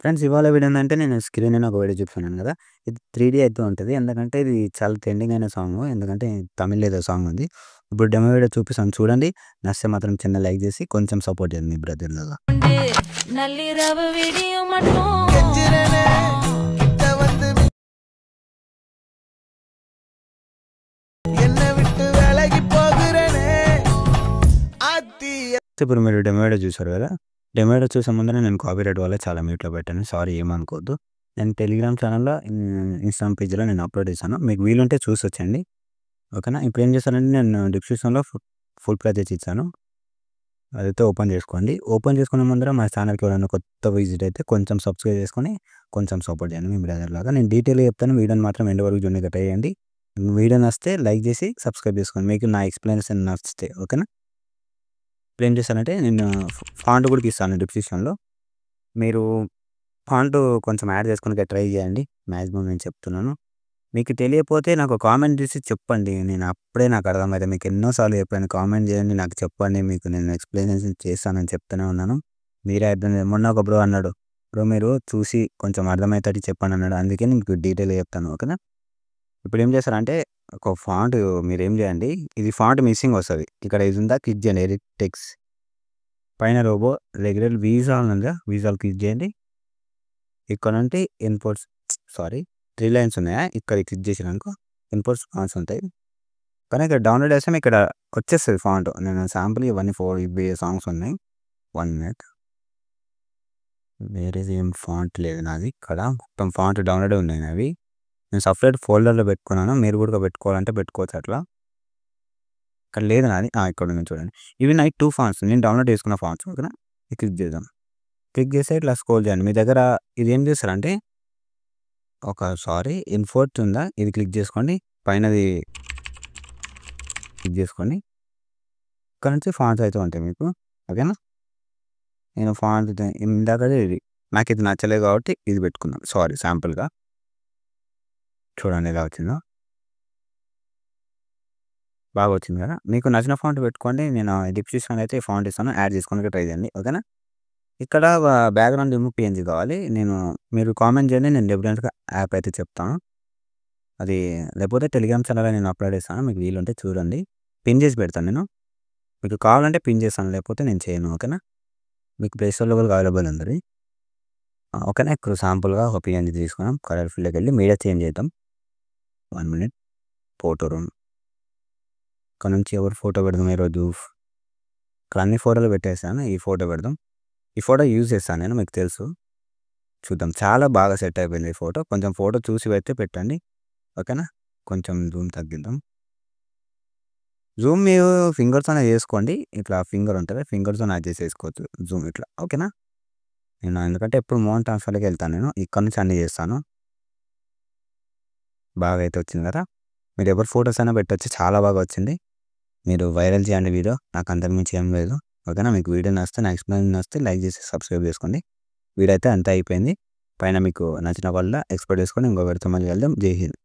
Friends ఇవాళ video ఏందంటే నేను స్క్రీన్ అని ఒక వీడియో చూపిస్తున్నాను కదా! ఇది 3 అయితూ ఉంటది. ఎందుకంటే ఇది చాలా ట్రెండింగ్ అయిన సాంగ్. ఎందుకంటే తమిళ్‌లో ఏదో సాంగ్ ఉంది. ఇప్పుడు డెమో వీడియో చూపిస్తాను చూడండి. నచ్చితే మాత్రం చిన్న లైక్ చేసి కొంచెం సపోర్ట్ చేయండి మీ బ్రదర్‌లాగా. நள்ளிரவு விடியும் மட்டும் ఇప్పుడు మీరు డెమో వీడియో చూసారు కదా! డెమో వీడియో చూసే ముందర నేను కాపీరైట్ వల్ల చాలా మ్యూట్‌లో పెట్టాను. సారీ ఏమనుకోవద్దు. నేను టెలిగ్రామ్ ఛానెల్‌లో ఇన్‌స్టాగ్రామ్ పేజ్‌లో నేను అప్‌లోడ్ చేశాను. మీకు వీలుంటే చూసొచ్చండి. ఓకేనా? ఇప్పుడు ఏం చేశానంటే నేను డిస్క్రిప్షన్‌లో ఫుల్ ప్యాకేజ్ ఇచ్చాను. అదైతే ఓపెన్ చేసుకోండి. ఓపెన్ చేసుకునే ముందర మా ఛానెల్‌కి ఎవరైనా కొత్త విజిట్ అయితే కొంచెం సబ్స్క్రైబ్ చేసుకొని కొంచెం సపోర్ట్ చేయండి మీ బ్రదర్‌లాగా. నేను డీటెయిల్‌గా చెప్తాను. వీడియోని మాత్రం ఎండ్ వరకు చూడనీకి ట్రై చేయండి. వీడియో నచ్చితే లైక్ చేసి సబ్స్క్రైబ్ చేసుకోండి. మీకు నా ఎక్స్‌ప్లనేషన్ నచ్చితే ఓకేనా? ఇప్పుడు ఏం చేశానంటే నేను ఫాంట్ కూడా ఇస్తాను డిస్క్రిప్షన్‌లో. మీరు ఫాంట్ కొంచెం యాడ్ చేసుకోవడానికి ట్రై చేయండి. మాక్సిమం నేను చెప్తున్నాను. మీకు తెలియకపోతే నాకు కామెంట్ చేసి చెప్పండి. నేను అప్పుడే నాకు అర్థమైతది. మీకు ఎన్నో సార్లు చెప్పాను. కామెంట్ చేయండి. నాకు చెప్పండి. మీకు నేను ఎక్స్‌ప్లనేషన్ చేస్తానని చెప్తూనే ఉన్నాను. మీరే అర్థం మొన్న ఒక బ్రో అన్నాడు. బ్రో మీరు చూసి కొంచెం అర్థమయ్యేటట్టు చెప్పండి అన్నాడు. అందుకే మీకు డీటెయిల్‌గా చెప్తాను. ఓకేనా? ఇప్పుడు ఏం చేస్తారంటే ఒక ఫాంట్ మీరేం చేయండి. ఇది ఫాంట్ మిస్సింగ్ వస్తది. ఇక్కడ ఇది ఉందా క్లిక్ చేయండి. ఎడిట్ టెక్స్ట్ పైన రోబో రెగ్యులర్ విజాల్ ఉందా? విజాల్ క్లిక్ చేయండి. ఇక్కడ నుండి ఇన్పుట్స్ 3 లైన్స్ ఉన్నాయా? ఇక్కడ క్లిక్ చేసినారనుకో ఇన్పుట్స్ ఫాంట్స్ ఉంటాయి. కానీ ఇక్కడ డౌన్లోడ్ చేస్తే ఇక్కడ వచ్చేస్తది ఫాంట్. నేను శాంపుల్ ఇవన్నీ 4 ఇవి సాంగ్స్ ఉన్నాయి. 1 మినిట్. వేరేది ఏం ఫాంట్ లేదు నాది. ఇక్కడ మొత్తం ఫాంట్ డౌన్లోడే ఉన్నాయి నావి. నేను సెపరేట్ ఫోల్డర్‌లో పెట్టుకున్నాను. మీరు కూడా పెట్టుకోవాలంటే పెట్టుకోవచ్చు అట్లా. ఇక్కడ లేదు నాది. ఇక్కడ ఉంది చూడండి. ఇవి నాయి 2 ఫాంట్స్. నేను డౌన్లోడ్ చేసుకున్న ఫాంట్స్ ఓకేనా? క్లిక్ చేద్దాం. క్లిక్ చేస్తే ఇట్లా స్క్రోల్ చేయండి. మీ దగ్గర ఇది ఏం చేస్తారంటే ఇన్ఫోర్ట్ ఉందా? ఇది క్లిక్ చేసుకోండి. పైనది క్లిక్ చేసుకోండి. ఇక్కడ నుంచి ఫాంట్స్ అయితే ఉంటాయి మీకు. ఓకేనా? నేను ఫాంట్ ఇందాకదే ఇది. నాకు ఇది నచ్చలేదు కాబట్టి ఇది పెట్టుకున్నాను. శాంపుల్‌గా. చూడండి ఎలా వచ్చిందో. బాగా వచ్చింది కదా! మీకు నచ్చిన ఫాంట్ పెట్టుకోండి. నేను డిస్క్రిప్షన్‌లో అయితే ఫాంట్ ఇస్తాను. యాడ్ చేసుకోవడానికి ట్రై చేయండి. ఓకేనా? ఇక్కడ బ్యాక్‌గ్రౌండ్ రిమూవ్ పీఎన్‌జీ కావాలి. మీరు కామెంట్ చేయండి. నేను డెఫినిట్‌గా యాప్ అయితే చెప్తాను. అది లేకపోతే టెలిగ్రామ్ ఛానెల్‌లో నేను అప్‌లోడ్ చేస్తాను. మీకు వీలుంటే చూడండి. పిన్ చేసి పెడతాను నేను. మీకు కావాలంటే పిన్ చేస్తాను. లేకపోతే నేను చేయను. ఓకేనా? మీకు ప్లే స్టోర్‌లో కూడా అవైలబుల్ ఉంది. ఓకేనా? ఇప్పుడు శాంపుల్‌గా ఒక పీఎన్‌జీ తీసుకున్నాం. కలర్ ఫీల్డ్‌లోకి వెళ్ళి మీడియా చేంజ్ చేద్దాం. 1 మినిట్. Photo room. ఇక్కడ నుంచి ఎవరి ఫోటో పెడదాం ఈరోజు? ఇక్కడ అన్ని ఫోటోలు పెట్టేసాను. ఈ ఫోటో పెడదాం. ఈ ఫోటో యూజ్ చేస్తాను నేను మీకు తెలుసు. చూద్దాం. చాలా బాగా సెట్ అయిపోయింది ఈ ఫోటో. కొంచెం ఫోటో చూసి అయితే పెట్టండి. ఓకేనా? కొంచెం జూమ్ తగ్గిద్దాం. జూమ్ మీరు ఫింగర్‌తోనే చేసుకోండి. ఇట్లా ఫింగర్ ఉంటది. ఫింగర్‌తోని అడ్జస్ట్ చేసుకోవచ్చు జూమ్ ఇట్లా. ఓకేనా? నేను ఎందుకంటే ఎప్పుడు మోషన్ ట్రాన్స్‌ఫర్‌లోకి వెళ్తాను నేను. ఇక్కడ నుంచి అన్నీ చేస్తాను. బాగా అయితే వచ్చింది కదా! మీరు ఎవరి ఫోటోస్ అయినా పెట్టొచ్చు. చాలా బాగా వచ్చింది. మీరు వైరల్ చేయండి వీడియో. నాకు అంతకు మించి ఏం లేదు. ఓకేనా? మీకు వీడియో నచ్చితే నా ఎక్స్‌ప్లనేషన్ నచ్చితే లైక్ చేసి సబ్స్క్రైబ్ చేసుకోండి. వీడియో అయితే అంతా అయిపోయింది. పైన మీకు నచ్చిన వాళ్ళ ఎక్స్‌పోర్ట్ చేసుకొని ఇంకో వీడియోతో మళ్ళీ కలుద్దాం. జై హింద్.